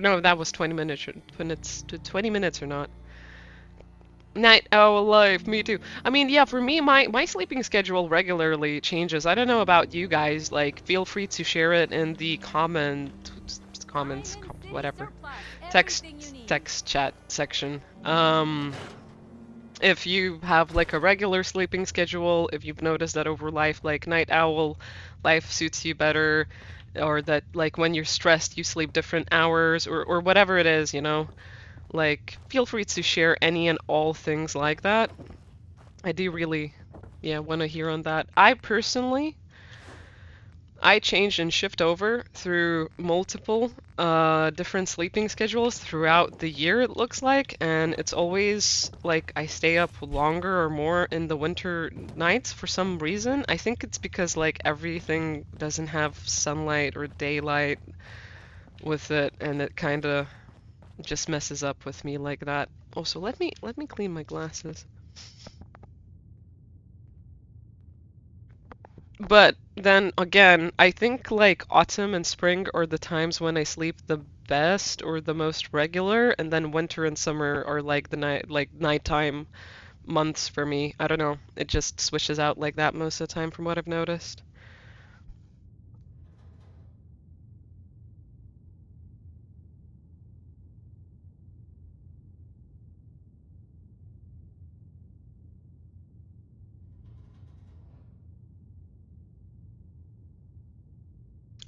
don't know if that was 20 minutes or not. Night owl life, me too. I mean, yeah, for me, my sleeping schedule regularly changes. I don't know about you guys. Like, feel free to share it in the comments, whatever, text chat section. If you have like a regular sleeping schedule, if you've noticed that over life, like night owl life suits you better, or that like when you're stressed, you sleep different hours, or whatever it is, you know. Like, feel free to share any and all things like that. I do really, yeah, want to hear on that. I personally, I change and shift over through multiple different sleeping schedules throughout the year, it looks like, and it's always like I stay up longer or more in the winter nights for some reason. I think it's because like everything doesn't have sunlight or daylight with it, and it kind of just messes up with me like that. Also, let me clean my glasses. But then again, I think like autumn and spring are the times when I sleep the best or the most regular, and then winter and summer are like the nighttime months for me. I don't know. It just switches out like that most of the time from what I've noticed.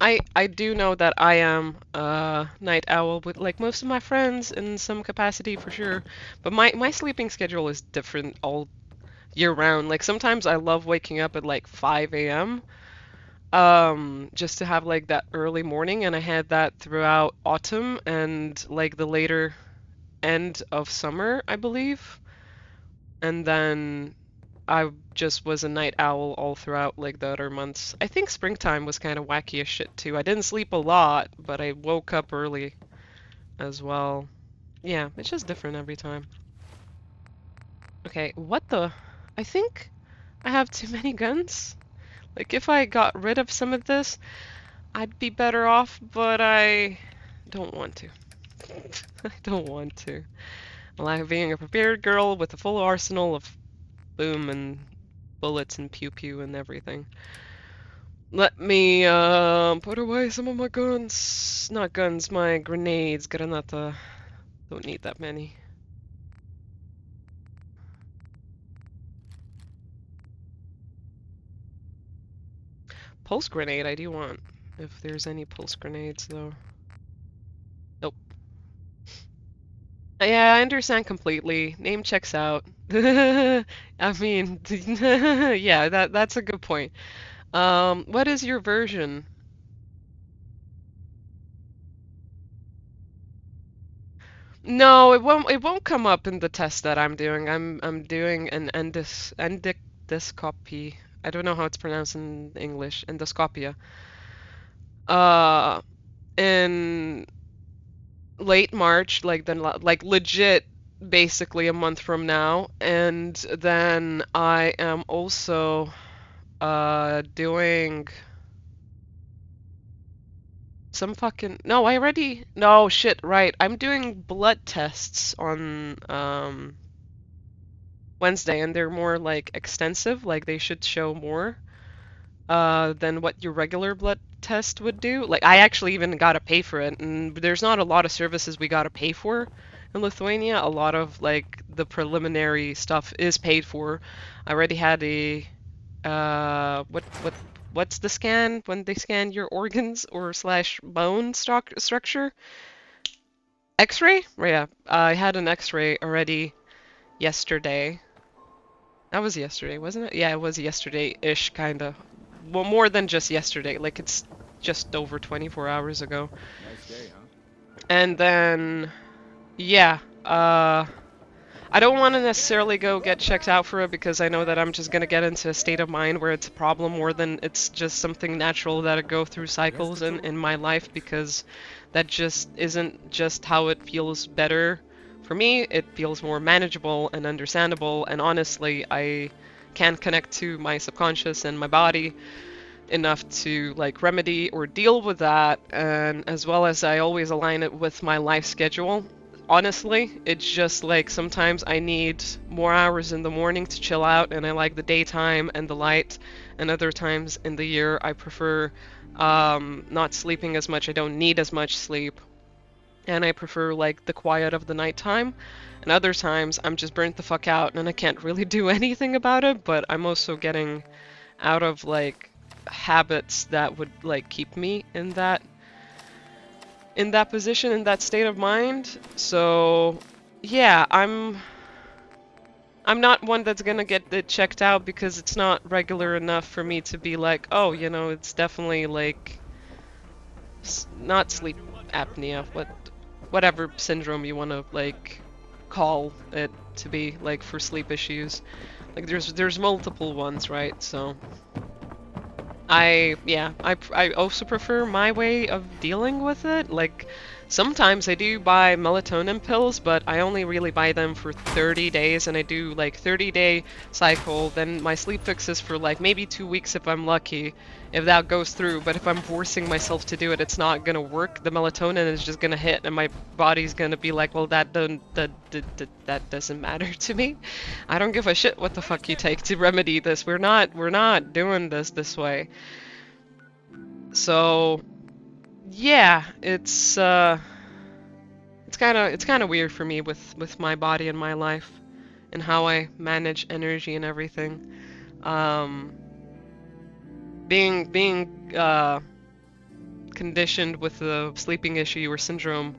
I do know that I am a night owl with like most of my friends in some capacity for sure. But my sleeping schedule is different all year round. Like sometimes I love waking up at like 5 a.m. Just to have like that early morning, and I had that throughout autumn and like the later end of summer, I believe. And then I just was a night owl all throughout like the other months. I think springtime was kind of wacky as shit too. I didn't sleep a lot, but I woke up early as well. Yeah, it's just different every time. Okay, what the? I think I have too many guns. Like if I got rid of some of this, I'd be better off, but I don't want to. I don't want to. I like being a prepared girl with a full arsenal of boom and bullets and pew pew and everything. Let me put away some of my guns. Not guns, my grenades. Granata. Don't need that many. Pulse grenade I do want. If there's any pulse grenades though. Nope. Yeah, I understand completely. Name checks out. I mean, yeah, that's a good point. What is your version? No, it won't come up in the test that I'm doing. I'm doing an endoscopy. I don't know how it's pronounced in English. Endoscopia. Uh, in late March, like then like legit basically a month from now, and then I am also doing some fucking no, I already no shit, right. I'm doing blood tests on Wednesday, and they're more like extensive, like they should show more than what your regular blood test would do. Like I actually even gotta pay for it, and there's not a lot of services we gotta pay for in Lithuania. A lot of like the preliminary stuff is paid for. I already had a what's the scan when they scan your organs or slash bone structure? X-ray? Yeah, I had an X-ray already yesterday. That was yesterday, wasn't it? Yeah, it was yesterday-ish, kinda. Well, more than just yesterday. Like, it's just over 24 hours ago. Nice day, huh? And then, yeah, I don't want to necessarily go get checked out for it because I know that I'm just gonna get into a state of mind where it's a problem more than it's just something natural that I go through cycles in my life, because that just isn't just how it feels better. For me, it feels more manageable and understandable, and honestly, I can connect to my subconscious and my body enough to like remedy or deal with that, and as well as I always align it with my life schedule. Honestly, it's just like sometimes I need more hours in the morning to chill out, and I like the daytime and the light, and other times in the year I prefer not sleeping as much. I don't need as much sleep, and I prefer like the quiet of the nighttime. And other times I'm just burnt the fuck out and I can't really do anything about it, but I'm also getting out of like habits that would like keep me in that position, in that state of mind. So yeah, I'm not one that's gonna get it checked out because it's not regular enough for me to be like, oh, you know, it's definitely like not sleep apnea, whatever syndrome you want to like call it to be, like for sleep issues. Like there's multiple ones, right? So I also prefer my way of dealing with it. Like sometimes I do buy melatonin pills, but I only really buy them for 30 days, and I do like 30-day cycle. Then my sleep fix is for like maybe 2 weeks if I'm lucky, if that goes through. But if I'm forcing myself to do it, it's not gonna work. The melatonin is just gonna hit, and my body's gonna be like, well, that doesn't matter to me. I don't give a shit what the fuck you take to remedy this. We're not doing this way. So yeah, it's kind of weird for me with my body and my life and how I manage energy and everything. Um, being conditioned with the sleeping issue or syndrome,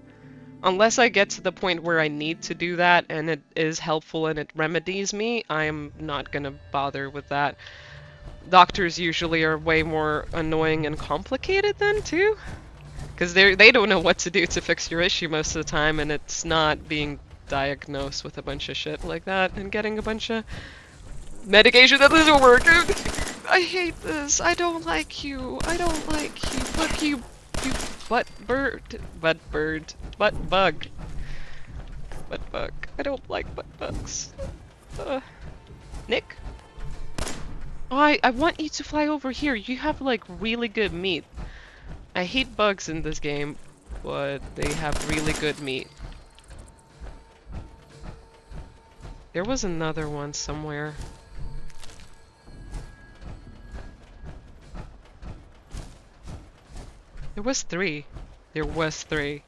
unless I get to the point where I need to do that and it is helpful and it remedies me, I'm not gonna bother with that. Doctors usually are way more annoying and complicated then too. Because they don't know what to do to fix your issue most of the time, and it's not being diagnosed with a bunch of shit like that and getting a bunch of medication that doesn't work. I hate this. I don't like you. I don't like you. Fuck you, you butt bird. Butt bird. Butt bug. Butt bug. I don't like butt bugs. Nick? Oh, I want you to fly over here. You have like really good meat. I hate bugs in this game, but they have really good meat. There was another one somewhere. There was three. There was three.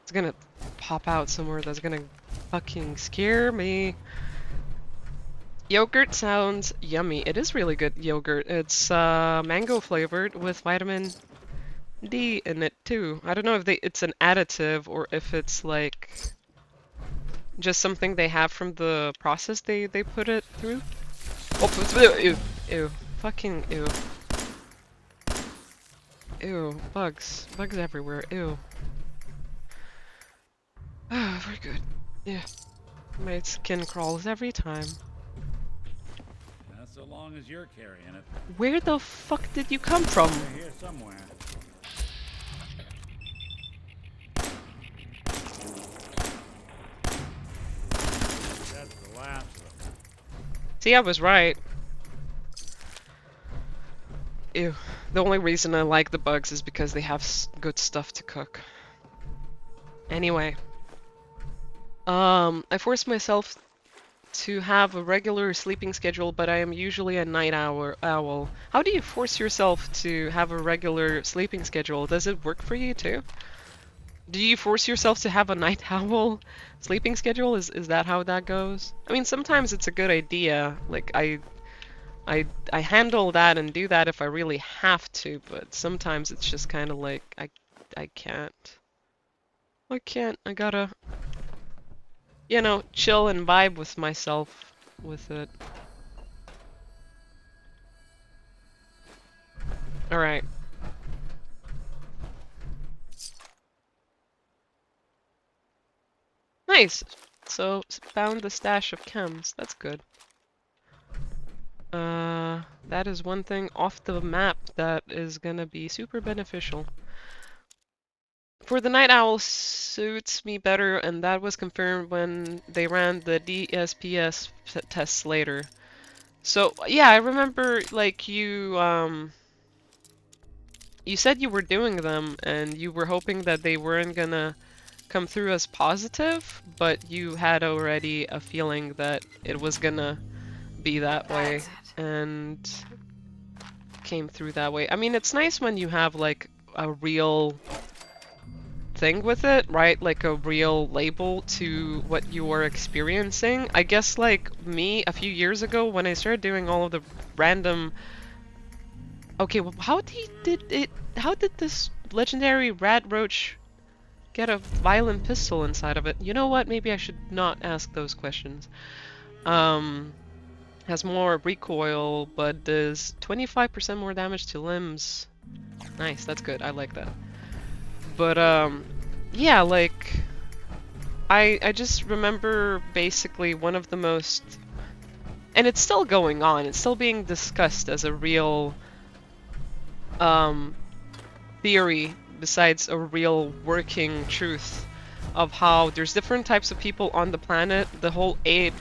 It's gonna pop out somewhere that's gonna fucking scare me. Yogurt sounds yummy. It is really good yogurt. It's mango flavored with vitamin D in it too. I don't know if it's an additive or if it's like just something they have from the process they put it through. Oh, ew, ew, fucking ew. Ew, bugs. Bugs everywhere, ew. Ah, very good. Yeah. My skin crawls every time. Not so long as you're carrying it. Where the fuck did you come from? They're here somewhere. That's the last of them. See, I was right. Ew. The only reason I like the bugs is because they have good stuff to cook. Anyway. I force myself to have a regular sleeping schedule, but I am usually a night owl. How do you force yourself to have a regular sleeping schedule? Does it work for you too? Do you force yourself to have a night owl sleeping schedule? Is that how that goes? I mean, sometimes it's a good idea. Like I handle that and do that if I really have to, but sometimes it's just kind of like I can't. I can't. I gotta, you know, chill and vibe with myself with it. All right. Nice. So found the stash of chems. That's good. That is one thing off the map that is gonna be super beneficial. For the night owl suits me better, and that was confirmed when they ran the DSPS tests later. So yeah, I remember like you said you were doing them and you were hoping that they weren't gonna come through as positive, but you had already a feeling that it was gonna be that way That's it. and came through that way. I mean, it's nice when you have like a real thing with it, right? Like a real label to what you are experiencing. I guess like me a few years ago when I started doing all of the random. Okay, well, how did this legendary rat roach get a violent pistol inside of it? You know what? Maybe I should not ask those questions. Um, has more recoil, but does 25% more damage to limbs. Nice, that's good. I like that. But yeah, like I just remember basically one of the most, and it's still going on. It's still being discussed as a real um theory besides a real working truth of how there's different types of people on the planet. The whole eight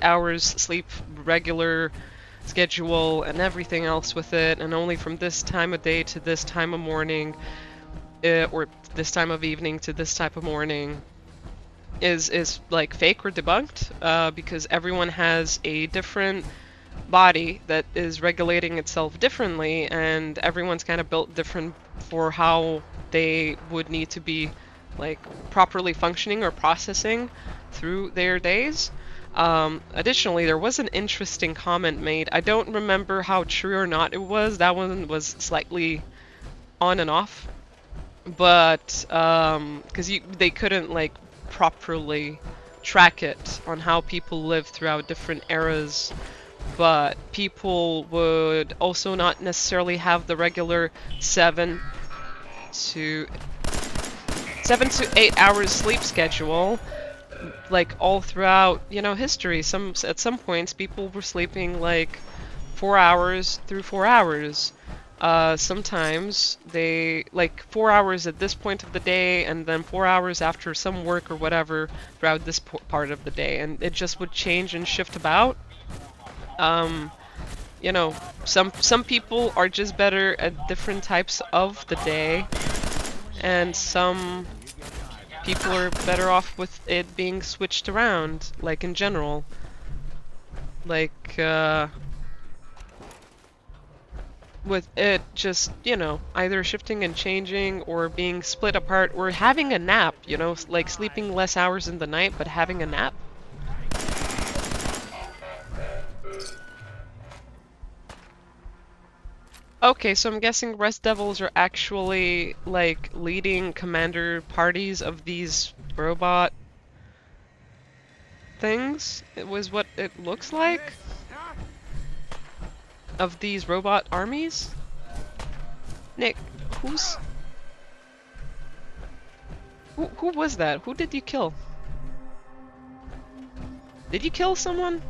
hours sleep regular schedule and everything else with it, and only from this time of day to this time of morning, or this time of evening to this type of morning, is like fake or debunked, because everyone has a different body that is regulating itself differently, and everyone's kind of built different for how they would need to be like properly functioning or processing through their days. Additionally, there was an interesting comment made. I don't remember how true or not it was. That one was slightly on and off, but because they couldn't like properly track it on how people live throughout different eras, but people would also not necessarily have the regular to 7 to 8 hours sleep schedule like all throughout, history. At some points people were sleeping like 4 hours through 4 hours. Sometimes they like 4 hours at this point of the day and then 4 hours after some work or whatever throughout this part of the day, and it just would change and shift about. Um, you know, some people are just better at different types of the day, and some people are better off with it being switched around, like in general. Like, with it just, either shifting and changing or being split apart or having a nap, like sleeping less hours in the night but having a nap. Okay, so I'm guessing Rest Devils are actually like leading commander parties of these robot things. It was what it looks like of these robot armies. Nick, who was that? Who did you kill? Did you kill someone?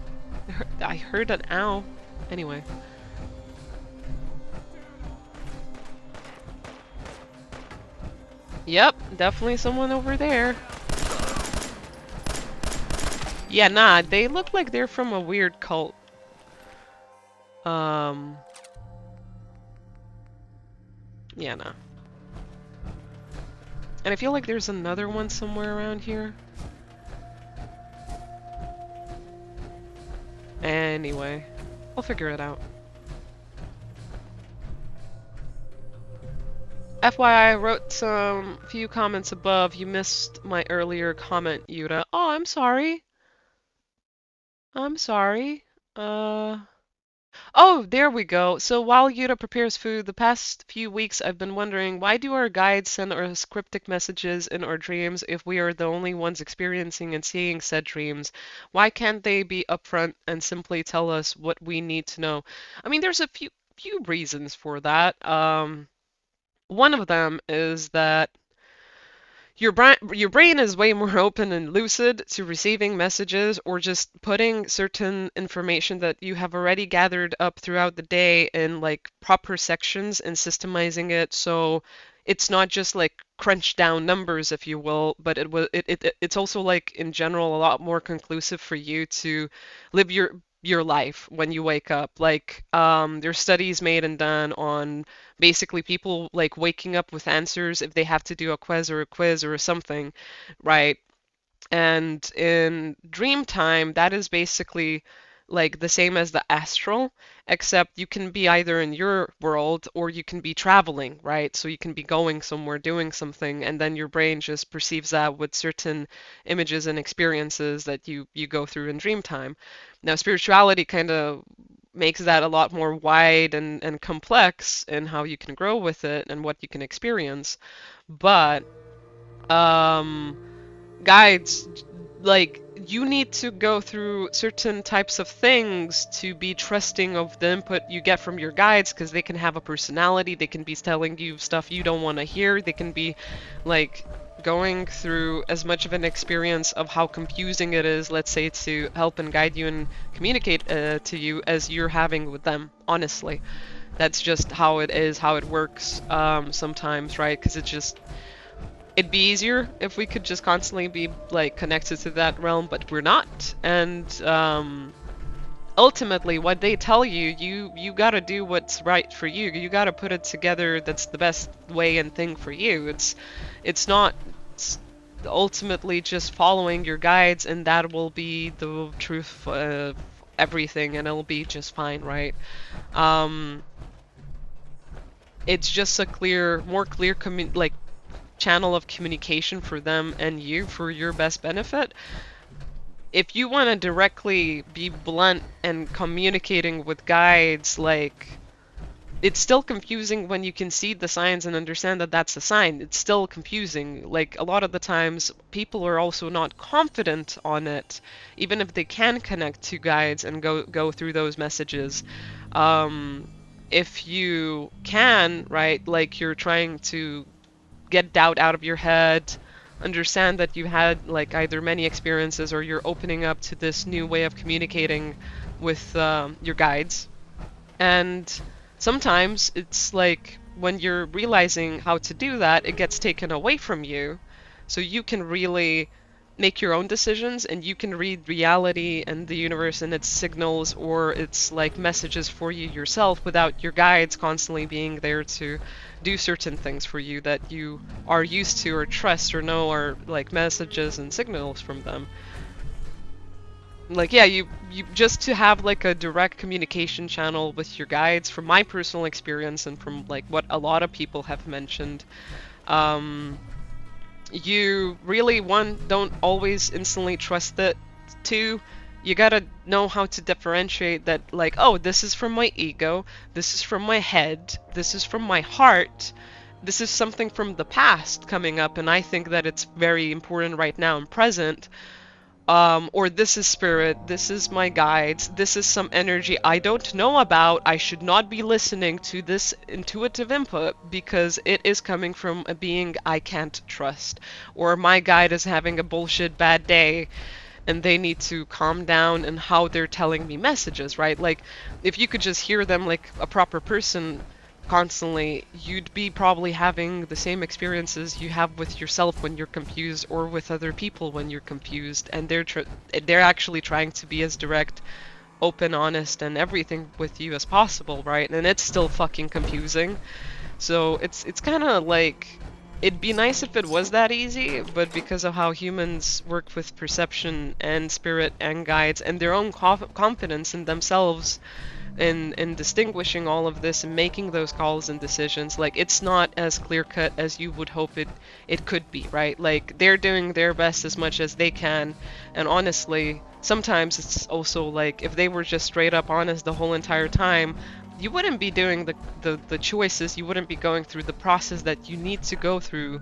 I heard an ow. Anyway. Yep, definitely someone over there. Yeah, nah, they look like they're from a weird cult. Yeah, nah. And I feel like there's another one somewhere around here. Anyway, I'll figure it out. FYI, I wrote some few comments above. You missed my earlier comment, Yuta. Oh, I'm sorry. I'm sorry. Oh, there we go. So while Yuta prepares food, the past few weeks I've been wondering, why do our guides send us cryptic messages in our dreams if we are the only ones experiencing and seeing said dreams? Why can't they be upfront and simply tell us what we need to know? I mean, there's a few reasons for that. One of them is that your brain is way more open and lucid to receiving messages or just putting certain information that you have already gathered up throughout the day in like proper sections and systemizing it, so it's not just like crunch down numbers, if you will, but it's also like in general a lot more conclusive for you to live your life when you wake up. Like, there's studies made and done on basically people like waking up with answers if they have to do a quiz or something, right? And in dream time, that is basically like the same as the astral, except you can be either in your world or you can be traveling, right? So you can be going somewhere, doing something, and then your brain just perceives that with certain images and experiences that you go through in dream time. Now, spirituality kind of makes that a lot more wide and complex in how you can grow with it and what you can experience. But um guides, like you need to go through certain types of things to be trusting of the input you get from your guides, because they can have a personality, they can be telling you stuff you don't want to hear, they can be like going through as much of an experience of how confusing it is, let's say, to help and guide you and communicate to you as you're having with them, honestly. That's just how it is, how it works sometimes, right? Because it just it'd be easier if we could just constantly be like connected to that realm, but we're not. And ultimately, what they tell you, you gotta do what's right for you. You gotta put it together. That's the best way and thing for you. It's not ultimately just following your guides, and that will be the truth of everything, and it'll be just fine, right? Um, it's just a more clear like channel of communication for them and you for your best benefit. If you want to directly be blunt and communicating with guides, like it's still confusing when you can see the signs and understand that that's a sign. It's still confusing. Like a lot of the times, people are also not confident on it, even if they can connect to guides and go through those messages. Um, if you can, right, like you're trying to get doubt out of your head, understand that you had like either many experiences or you're opening up to this new way of communicating with your guides. And sometimes it's like when you're realizing how to do that, it gets taken away from you. So you can really make your own decisions and you can read reality and the universe and its signals or its like messages for you yourself without your guides constantly being there to do certain things for you that you are used to or trust or know are like messages and signals from them. Like yeah, you just to have like a direct communication channel with your guides, from my personal experience and from like what a lot of people have mentioned, um you really, one, don't always instantly trust it. Two, you gotta know how to differentiate that, like, oh, this is from my ego, this is from my head, this is from my heart, this is something from the past coming up, and I think that it's very important right now and present. Or this is spirit, this is my guides, this is some energy I don't know about. I should not be listening to this intuitive input because it is coming from a being I can't trust. Or my guide is having a bullshit bad day and they need to calm down in how they're telling me messages, right? Like, if you could just hear them like a proper person constantly, you'd be probably having the same experiences you have with yourself when you're confused, or with other people when you're confused, and they're actually trying to be as direct, open, honest, and everything with you as possible, right? And it's still fucking confusing. So it's kind of like it'd be nice if it was that easy, but because of how humans work with perception and spirit and guides and their own confidence in themselves in distinguishing all of this and making those calls and decisions, like it's not as clear cut as you would hope it could be, right? Like they're doing their best as much as they can, and honestly, sometimes it's also like if they were just straight up honest the whole entire time, you wouldn't be doing the choices, you wouldn't be going through the process that you need to go through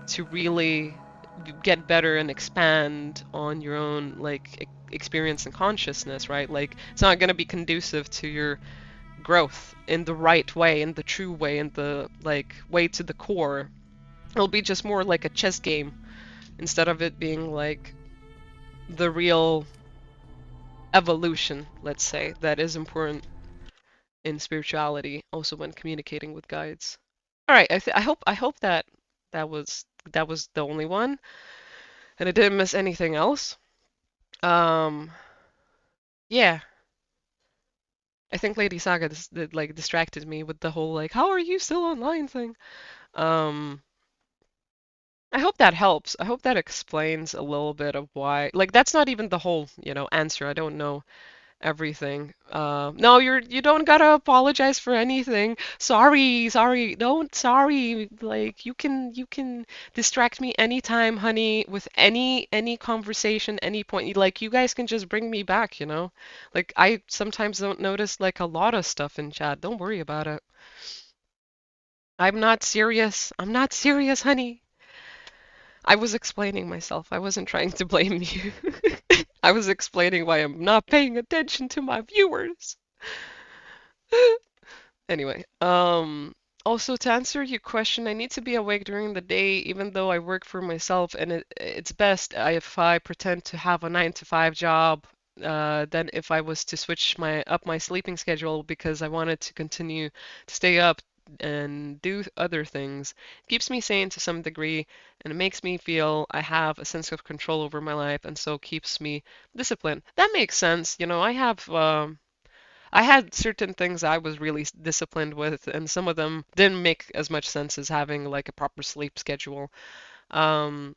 to really get better and expand on your own like experience and consciousness, right? Like it's not going to be conducive to your growth in the right way, in the true way, in the like way to the core. It'll be just more like a chess game instead of it being like the real evolution, let's say, that is important in spirituality, also when communicating with guides. All right, I hope that that was the only one, and I didn't miss anything else. Um, yeah. I think Lady Saga like distracted me with the whole like, how are you still online thing? Um, I hope that helps. I hope that explains a little bit of why. Like that's not even the whole, answer. I don't know everything. No, you don't gotta apologize for anything. Sorry, don't sorry. Like you can distract me anytime, honey, with any conversation, any point. Like you guys can just bring me back, you know? Like I sometimes don't notice like a lot of stuff in chat. Don't worry about it. I'm not serious. I'm not serious, honey. I was explaining myself. I wasn't trying to blame you. I was explaining why I'm not paying attention to my viewers. Anyway, also to answer your question, I need to be awake during the day, even though I work for myself, and it's best if I pretend to have a 9 to 5 job, than if I was to switch my sleeping schedule because I wanted to continue to stay up and do other things. It keeps me sane to some degree, and it makes me feel I have a sense of control over my life, and so keeps me disciplined. That makes sense. I had certain things I was really disciplined with, and some of them didn't make as much sense as having like a proper sleep schedule. Um,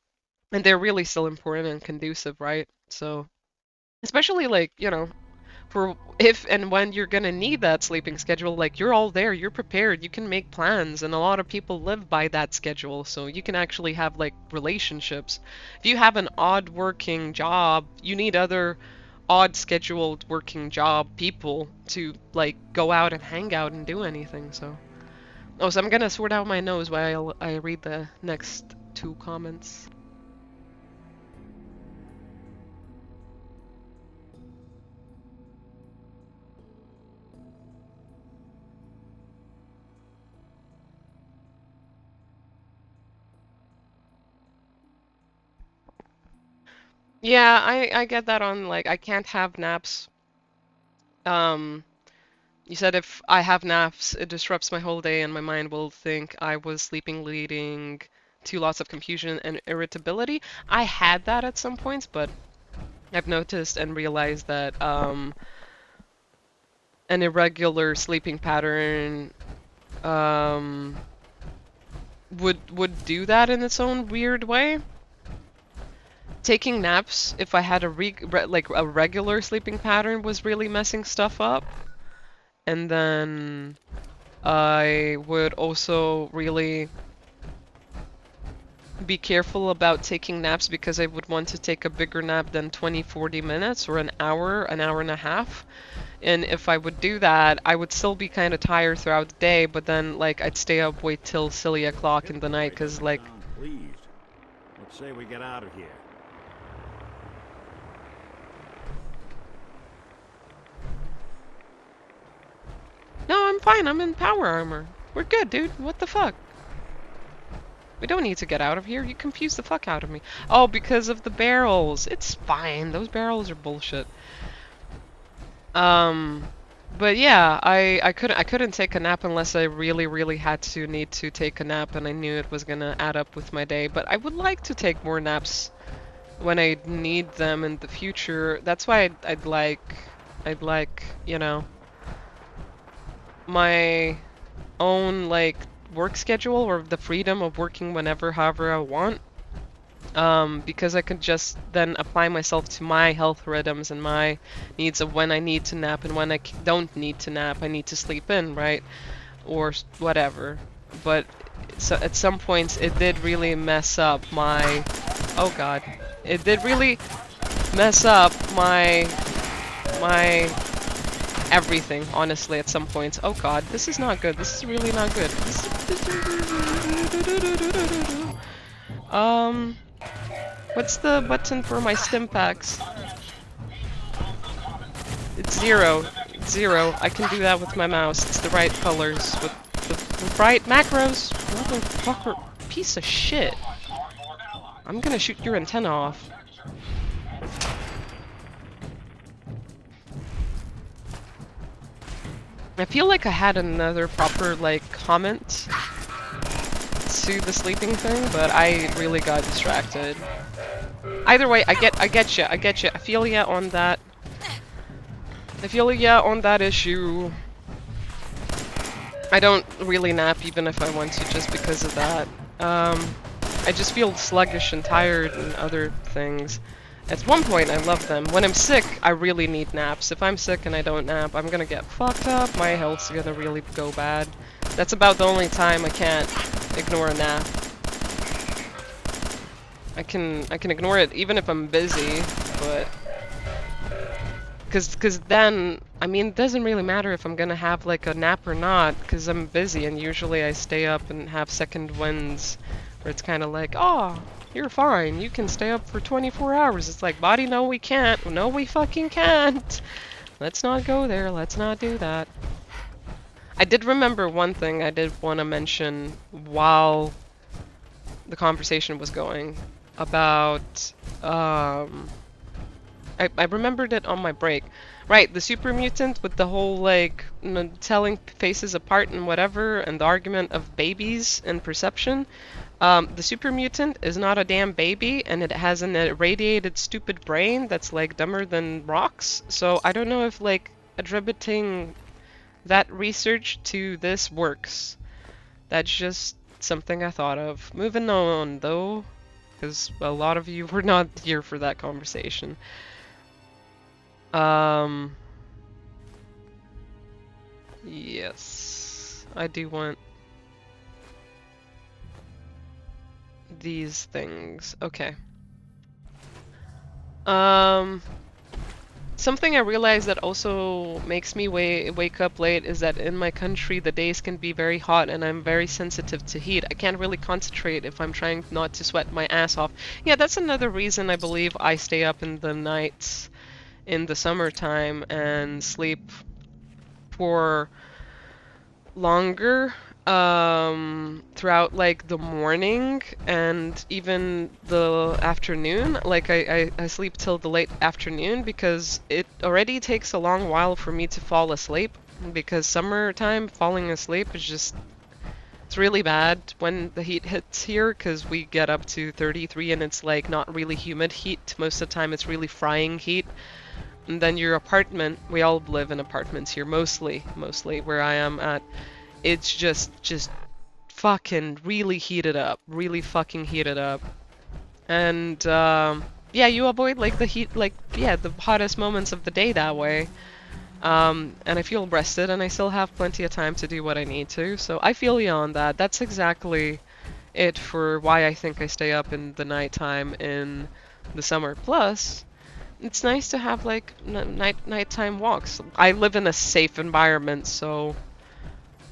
and they're really still important and conducive, right? So, especially like, for if and when you're gonna need that sleeping schedule, like you're all there, you're prepared, you can make plans, and a lot of people live by that schedule, so you can actually have like relationships. If you have an odd working job, you need other odd scheduled working job people to like go out and hang out and do anything, so. Oh, so I'm gonna sort out my nose while I read the next two comments. Yeah, I get that on like I can't have naps. Um, you said if I have naps, it disrupts my whole day and my mind will think I was sleeping, leading to lots of confusion and irritability. I had that at some points, but I've noticed and realized that an irregular sleeping pattern um, would do that in its own weird way. Taking naps, if I had like a regular sleeping pattern, was really messing stuff up. And then I would also really be careful about taking naps because I would want to take a bigger nap than 20-40 minutes or an hour and a half. And if I would do that, I would still be kind of tired throughout the day, but then like I'd stay up wait till silly o'clock in the night because like Pleased. Let's say we get out of here. no, I'm fine. I'm in power armor. We're good, dude. What the fuck? We don't need to get out of here. You confuse the fuck out of me. Oh, because of the barrels. It's fine. Those barrels are bullshit. Um, but yeah, I couldn't take a nap unless I really had to need to take a nap and I knew it was gonna add up with my day. But I would like to take more naps when I need them in the future. That's why I'd like, my own like work schedule or the freedom of working whenever, however I want. Because I could just then apply myself to my health rhythms and my needs of when I need to nap and when I don't need to nap. I need to sleep in, right? Or whatever. But so at some points it did really mess up my... Oh god. It did really mess up my everything, honestly, at some points. Oh god, this is not good. This is really not good. What's the button for my stim packs? It's 0. It's 0. I can do that with my mouse. It's the right colors with the right macros. Motherfucker, piece of shit. I'm gonna shoot your antenna off. I feel like I had another proper, like, comment to the sleeping thing, but I really got distracted. Either way, I get you. I feel ya on that. I feel yeah on that issue. I don't really nap even if I want to just because of that. I just feel sluggish and tired and other things. At one point, I love them. When I'm sick, I really need naps. If I'm sick and I don't nap, I'm gonna get fucked up. My health's gonna really go bad. That's about the only time I can't ignore a nap. I can ignore it even if I'm busy, but cause then I mean it doesn't really matter if I'm gonna have like a nap or not, cause I'm busy and usually I stay up and have second winds, where it's kind of like, oh, you're fine, you can stay up for 24 hours. It's like, body, no, we can't. No, we fucking can't. Let's not go there. Let's not do that. I did remember one thing I did want to mention while the conversation was going about I remembered it on my break. Right, the super mutant with the whole like telling faces apart and whatever, and the argument of babies and perception. The super mutant is not a damn baby, and it has an irradiated stupid brain that's like dumber than rocks. So I don't know if like attributing that research to this works. That's just something I thought of. Moving on though, because a lot of you were not here for that conversation. Yes, I do want these things. Okay. Something I realized that also makes me wake up late is that in my country the days can be very hot and I'm very sensitive to heat. I can't really concentrate if I'm trying not to sweat my ass off. Yeah, that's another reason I believe I stay up in the nights in the summertime and sleep for longer throughout like the morning and even the afternoon. Like I sleep till the late afternoon because it already takes a long while for me to fall asleep, because summertime falling asleep is just, it's really bad when the heat hits here, because we get up to 33 and it's like not really humid heat. Most of the time it's really frying heat. And then your apartment, we all live in apartments here, mostly where I am at. It's just fucking really heated up, really fucking heated up. And yeah, you avoid like the heat, like yeah, the hottest moments of the day that way. And I feel rested and I still have plenty of time to do what I need to. So I feel you on that. That's exactly it for why I think I stay up in the nighttime in the summer. Plus, it's nice to have like nighttime walks. I live in a safe environment, so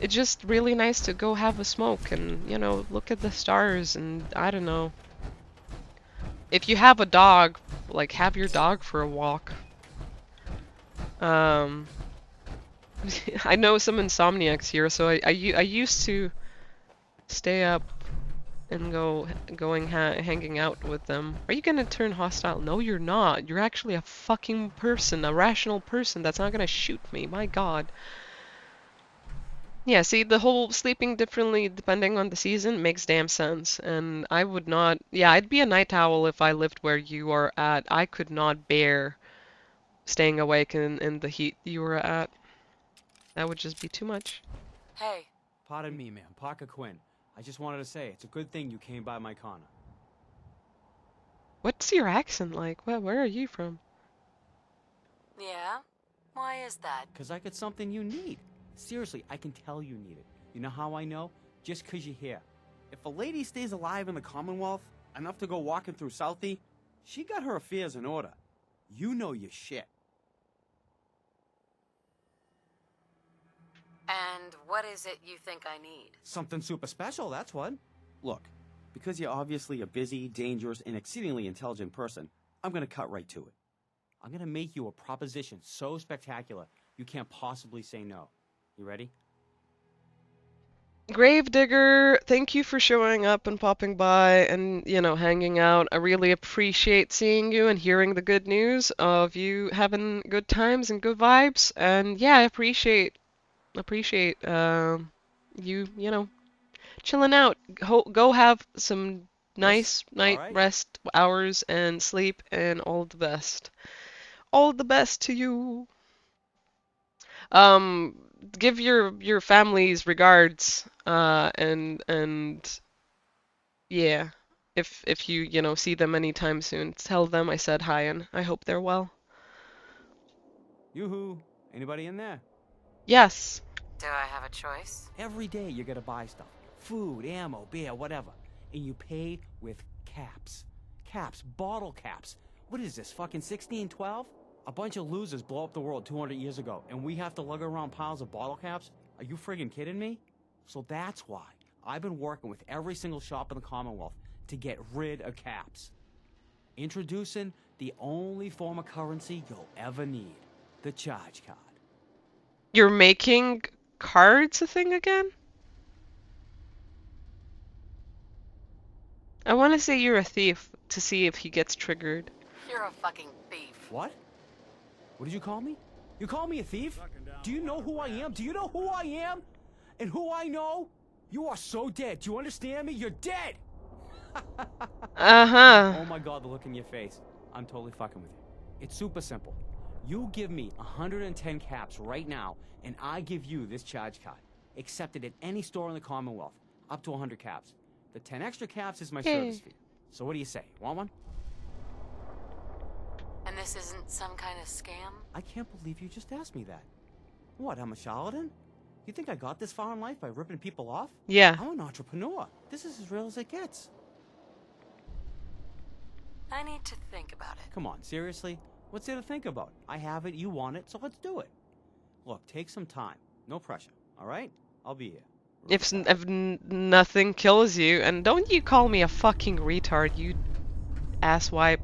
it's just really nice to go have a smoke and, you know, look at the stars and I don't know. If you have a dog, like have your dog for a walk. I know some insomniacs here, so I used to stay up and hanging out with them. Are you gonna turn hostile? No, you're not. You're actually a fucking person, a rational person that's not gonna shoot me. My God. Yeah, see, the whole sleeping differently depending on the season makes damn sense. And I would not, yeah, I'd be a night owl if I lived where you are at. I could not bear staying awake in the heat you were at. That would just be too much. Hey. Pardon me, ma'am. Parker Quinn. I just wanted to say, it's a good thing you came by my corner. What's your accent like? Where are you from? Yeah? Why is that? 'Cause I got something you need. Seriously, I can tell you need it. You know how I know? Just 'cause you're here. If a lady stays alive in the Commonwealth, enough to go walking through Southie, she got her affairs in order. You know your shit. And what is it you think I need? Something super special, that's what. Look, because you're obviously a busy, dangerous, and exceedingly intelligent person, I'm gonna cut right to it. I'm gonna make you a proposition so spectacular, you can't possibly say no. You ready? Gravedigger, thank you for showing up and popping by and, you know, hanging out. I really appreciate seeing you and hearing the good news of you having good times and good vibes. And yeah, I appreciate you know, chilling out. Go have some nice night Alright. rest hours and sleep and all the best. All the best to you. Um, give your families regards, and yeah, if you see them anytime soon, tell them I said hi and I hope they're well. Yoo-hoo. Anybody in there? Yes. Do I have a choice? Every day you gotta buy stuff. Food, ammo, beer, whatever. And you pay with caps. Caps, bottle caps. What is this, fucking 1612? A bunch of losers blow up the world 200 years ago, and we have to lug around piles of bottle caps? Are you friggin' kidding me? So that's why I've been working with every single shop in the Commonwealth to get rid of caps. Introducing the only form of currency you'll ever need. The charge card. You're making cards a thing again? I want to say you're a thief to see if he gets triggered. You're a fucking thief. What? What did you call me? You call me a thief? Do you know who I am? Do you know who I am? And who I know? You are so dead. Do you understand me? You're dead! Uh-huh. Oh my god, the look in your face. I'm totally fucking with you. It's super simple. You give me 110 caps right now, and I give you this charge card. Accepted at any store in the Commonwealth. Up to 100 caps. The 10 extra caps is my service fee. So what do you say? Want one? And this isn't some kind of scam? I can't believe you just asked me that. What, I'm a charlatan? You think I got this far in life by ripping people off? Yeah. I'm an entrepreneur. This is as real as it gets. I need to think about it. Come on, seriously? What's there to think about? I have it, you want it, so let's do it. Look, take some time. No pressure, all right? I'll be here. If nothing kills you, and don't you call me a fucking retard, you asswipe.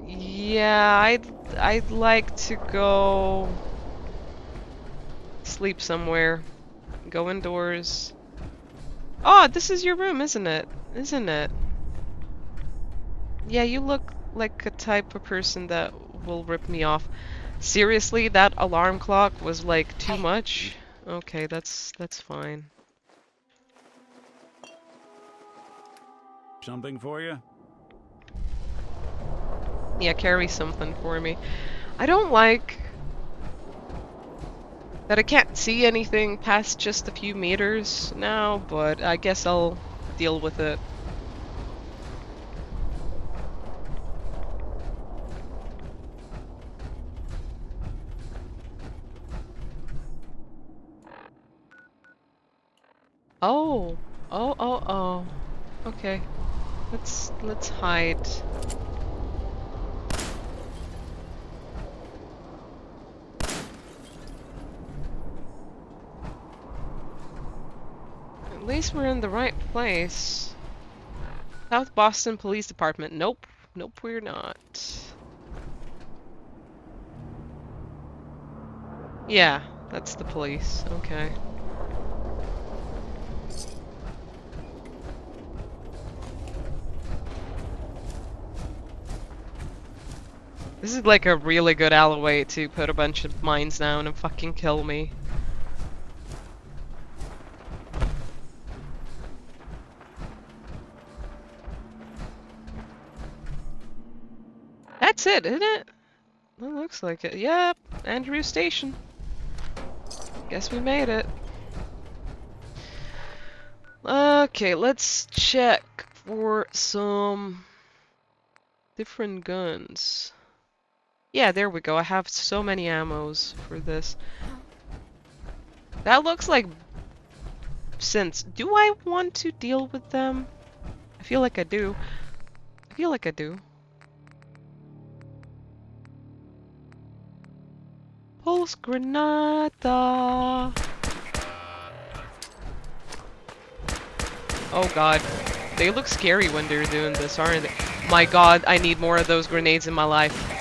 Yeah, I'd like to go sleep somewhere. Go indoors. Oh, this is your room, isn't it? Isn't it? Yeah, you look like a type of person that will rip me off. Seriously, that alarm clock was like too much? Okay, that's fine. Something for you? Yeah, carry something for me. I don't like that I can't see anything past just a few meters now, but I guess I'll deal with it. Oh. Oh. Okay. Let's hide. At least we're in the right place. South Boston Police Department. Nope. Nope, we're not. Yeah, that's the police. Okay. This is like a really good alleyway to put a bunch of mines down and fucking kill me. That's it, isn't it? That looks like it. Yep, Andrew Station. Guess we made it. Okay, let's check for some different guns. Yeah, there we go. I have so many ammos for this. That looks like synths. Do I want to deal with them? I feel like I do. I feel like I do. Pulse Granada. Oh god. They look scary when they're doing this, aren't they? My god, I need more of those grenades in my life.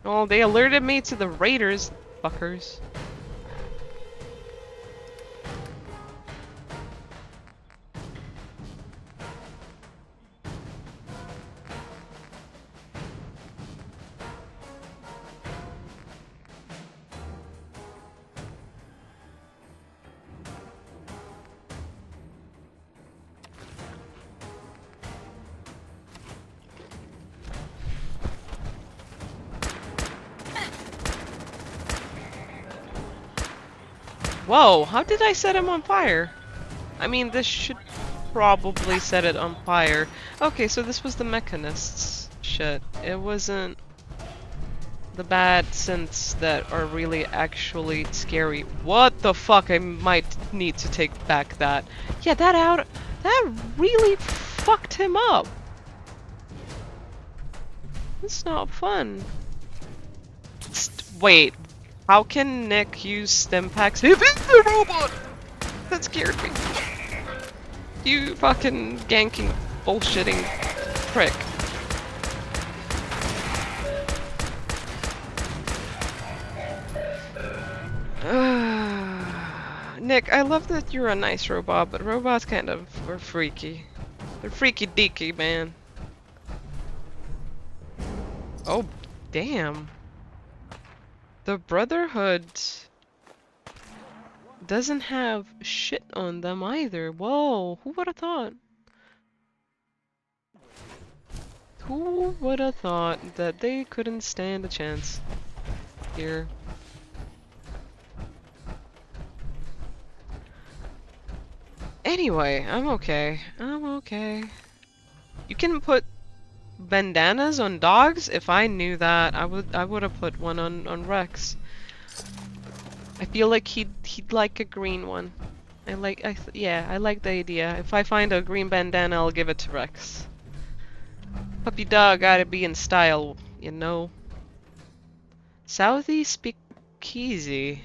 Oh, they alerted me to the raiders, fuckers. Whoa, how did I set him on fire? I mean, this should probably set it on fire. Okay, so this was the mechanists' shit. It wasn't the bad synths that are really actually scary. What the fuck? I might need to take back that. Yeah, that really fucked him up. It's not fun. Wait, how can Nick use stim packs if it's the robot? That scared me. You fucking ganking, bullshitting prick. Nick, I love that you're a nice robot, but robots kind of are freaky. They're freaky deaky, man. Oh, damn. The Brotherhood doesn't have shit on them either. Whoa, who would have thought? Who would have thought that they couldn't stand a chance here? Anyway, I'm okay. I'm okay. You can put bandanas on dogs? If I knew that, I would have put one on Rex. I feel like he'd like a green one. I like the idea. If I find a green bandana, I'll give it to Rex. Puppy dog gotta be in style, you know. Southeast Speakeasy.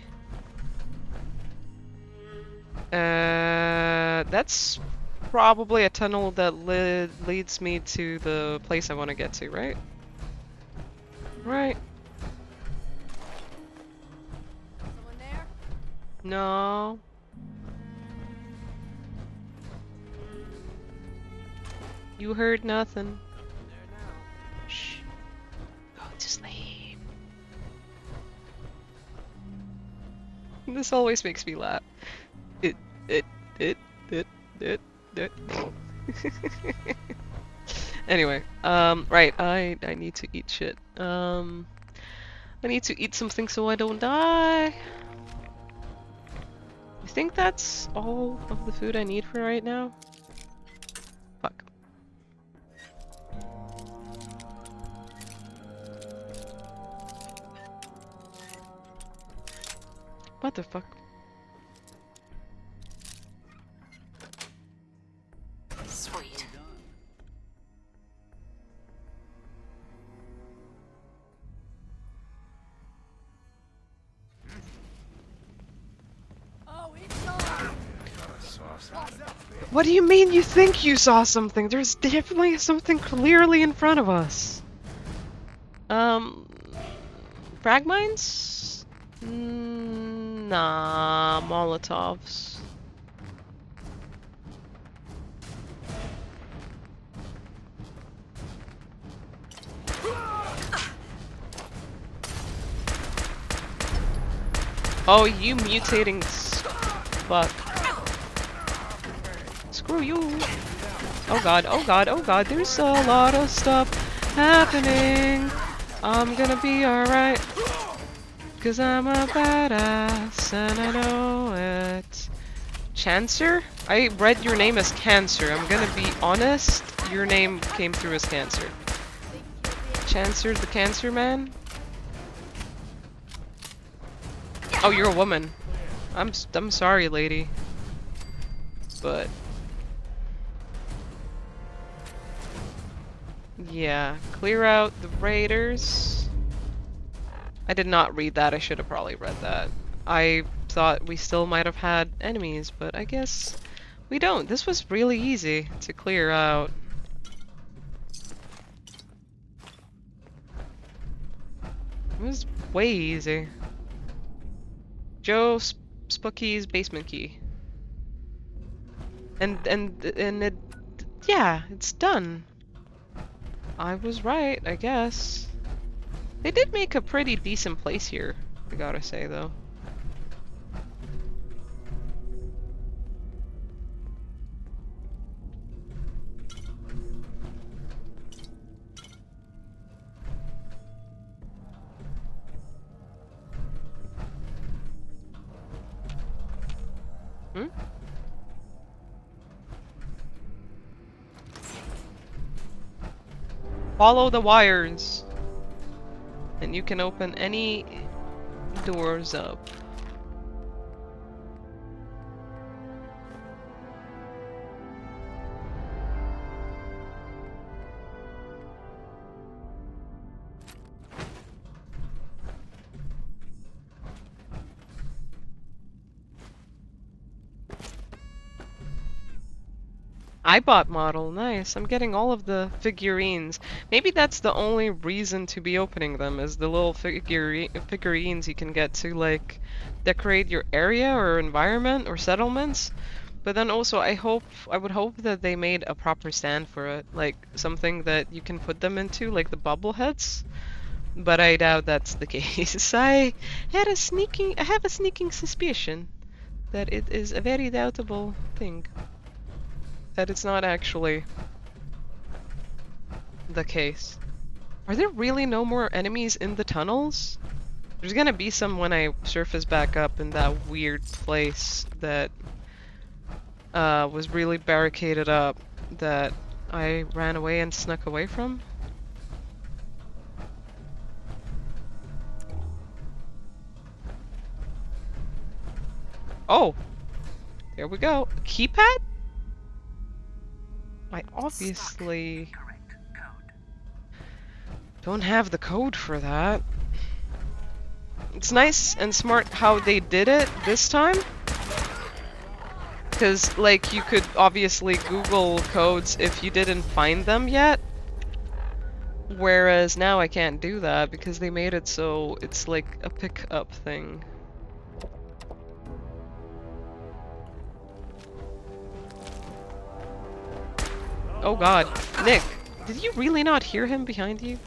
That's probably a tunnel that leads me to the place I want to get to, right? Right. Someone there? No. You heard nothing. Shh. Go to sleep. This always makes me laugh. It. Anyway, right, I need to eat shit. I need to eat something so I don't die. I think that's all of the food I need for right now. Fuck. What the fuck? Sweet. Oh, it's on! What do you mean you think you saw something? There's definitely something clearly in front of us. Frag mines? Nah, Molotovs. Oh, you mutating fuck. Screw you. Oh god, oh god, oh god, there's a lot of stuff happening. I'm gonna be alright. Cause I'm a badass and I know it. Chancer? I read your name as Cancer. I'm gonna be honest, your name came through as Cancer. Chancer the Cancer Man? Oh, you're a woman. I'm sorry, lady. But yeah, clear out the raiders. I did not read that. I should have probably read that. I thought we still might have had enemies, but I guess we don't. This was really easy to clear out. It was way easy. Joe Spooky's basement key. And it, yeah, it's done. I was right, I guess. They did make a pretty decent place here, I gotta say, though. Follow the wires. And you can open any doors up. I bought model, nice. I'm getting all of the figurines. Maybe that's the only reason to be opening them, is the little figurines you can get to, like, decorate your area or environment or settlements. But then also I would hope that they made a proper stand for it, like something that you can put them into, like the bobbleheads. But I doubt that's the case. I have a sneaking suspicion that it is a very doubtable thing. That it's not actually the case. Are there really no more enemies in the tunnels? There's gonna be some when I surface back up in that weird place that was really barricaded up that I ran away and snuck away from. Oh! There we go. Keypad? I obviously don't have the code for that. It's nice and smart how they did it this time. Because, like, you could obviously Google codes if you didn't find them yet. Whereas now I can't do that because they made it so it's like a pick-up thing. Oh god. Nick, did you really not hear him behind you?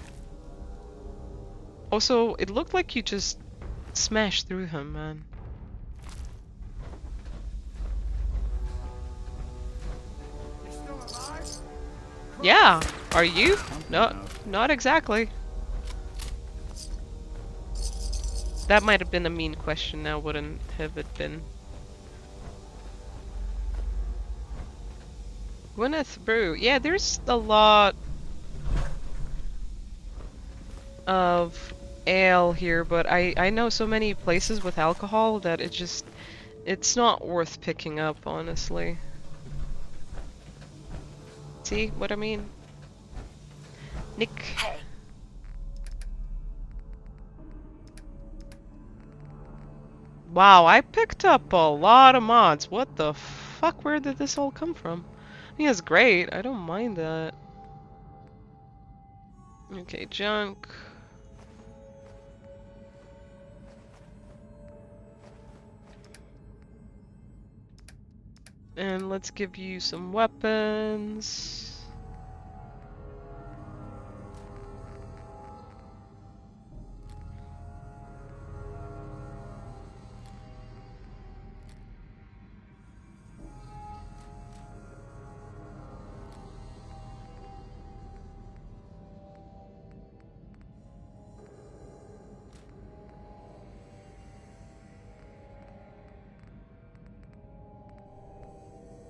Also, it looked like you just smashed through him, man. Yeah, are you? No, not exactly. That might have been a mean question now, wouldn't have it been? Gwyneth Brew. Yeah, there's a lot of ale here, but I know so many places with alcohol that it's not worth picking up, honestly. See what I mean? Nick. Hey. Wow, I picked up a lot of mods. What the fuck? Where did this all come from? I think it's great. I don't mind that. Okay, junk. And let's give you some weapons.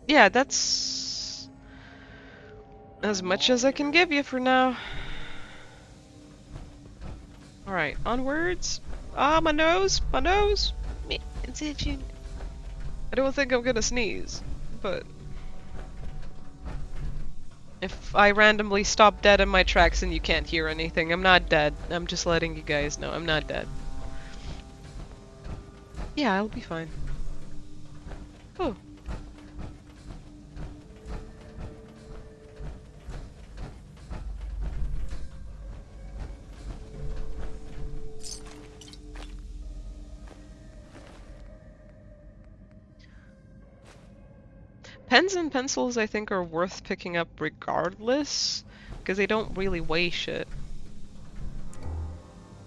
Yeah, that's as much as I can give you for now. Alright, onwards. Ah, my nose! My nose! It's itching. I don't think I'm gonna sneeze, but if I randomly stop dead in my tracks and you can't hear anything, I'm not dead. I'm just letting you guys know I'm not dead. Yeah, I'll be fine. Oh. Pens and pencils, I think, are worth picking up regardless, because they don't really weigh shit.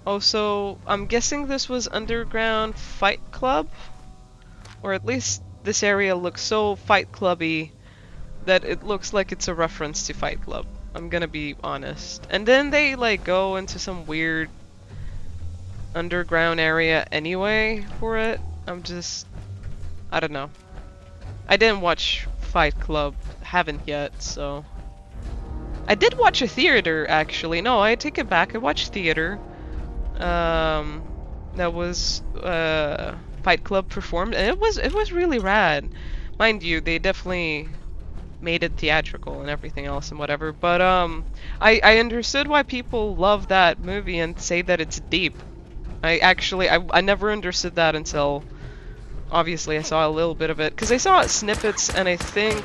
Also, I'm guessing this was Underground Fight Club? Or at least this area looks so Fight Clubby that it looks like it's a reference to Fight Club. I'm gonna be honest. And then they, like, go into some weird underground area anyway for it. I don't know. I didn't watch Fight Club, haven't yet, so I did watch a theater, actually. No, I take it back. I watched theater. That was Fight Club performed, and it was really rad. Mind you, they definitely made it theatrical and everything else and whatever. But I understood why people love that movie and say that it's deep. I never understood that until obviously I saw a little bit of it, because I saw snippets, and I think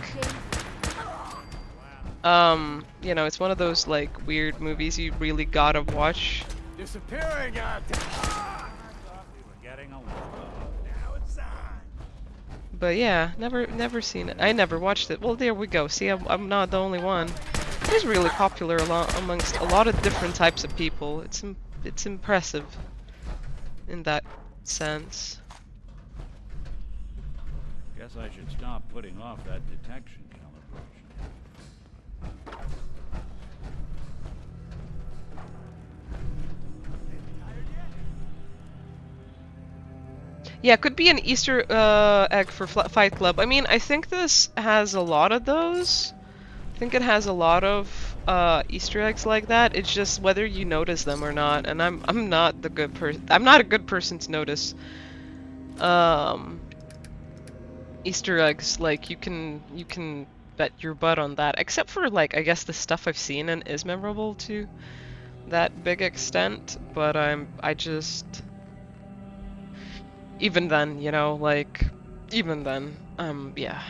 you know, it's one of those like weird movies you really gotta watch. Disappearing out. We were getting along. Now it's on. But yeah, never seen it. I never watched it. Well, there we go. See, I'm not the only one. It is really popular amongst a lot of different types of people. It's impressive in that sense. Guess I should stop putting off that detection calibration. Yeah, could be an Easter egg for Fight Club. I mean, I think this has a lot of those. I think it has a lot of Easter eggs like that. It's just whether you notice them or not. And I'm not the good person. I'm not a good person to notice Easter eggs. Like you can bet your butt on that. Except for like I guess the stuff I've seen and is memorable to that big extent. But I just. Even then, you know, like, even then, yeah.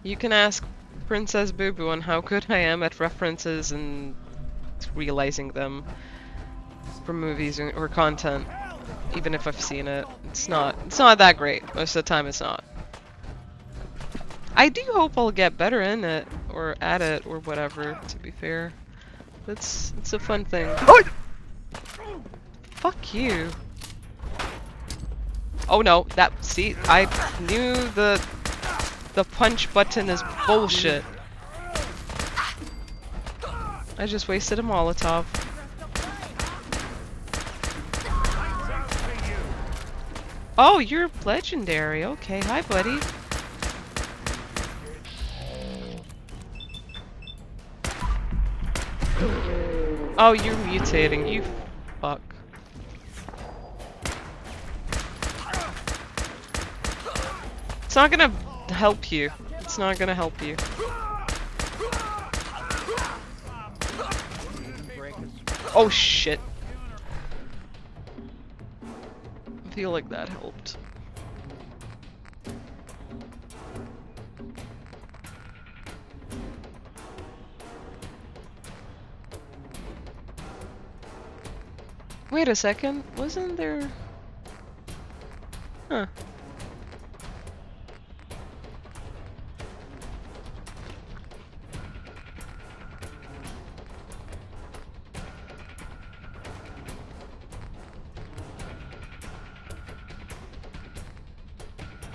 You can ask Princess Boo Boo on how good I am at references and realizing them from movies or content, even if I've seen it. It's not that great. Most of the time it's not. I do hope I'll get better in it, or at it, or whatever, to be fair. It's a fun thing. Fuck you. Oh no, see, I knew the punch button is bullshit. I just wasted a Molotov. Oh, you're legendary. Okay, hi buddy. Oh, you're mutating, you fuck. It's not gonna help you. It's not gonna help you. Oh shit. I feel like that helped. Wait a second, wasn't there... Huh.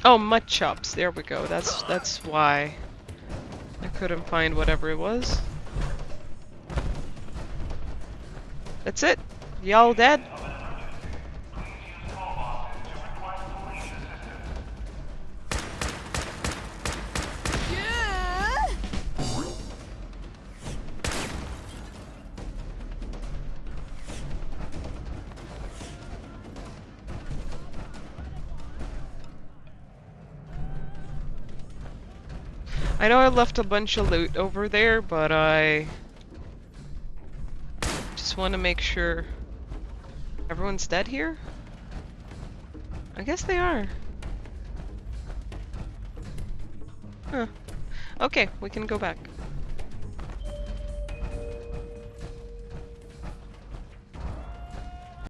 Oh, mud chops. There we go. That's why I couldn't find whatever it was. That's it. Y'all dead? I know I left a bunch of loot over there, but I just want to make sure everyone's dead here. I guess they are. Huh. Okay, we can go back.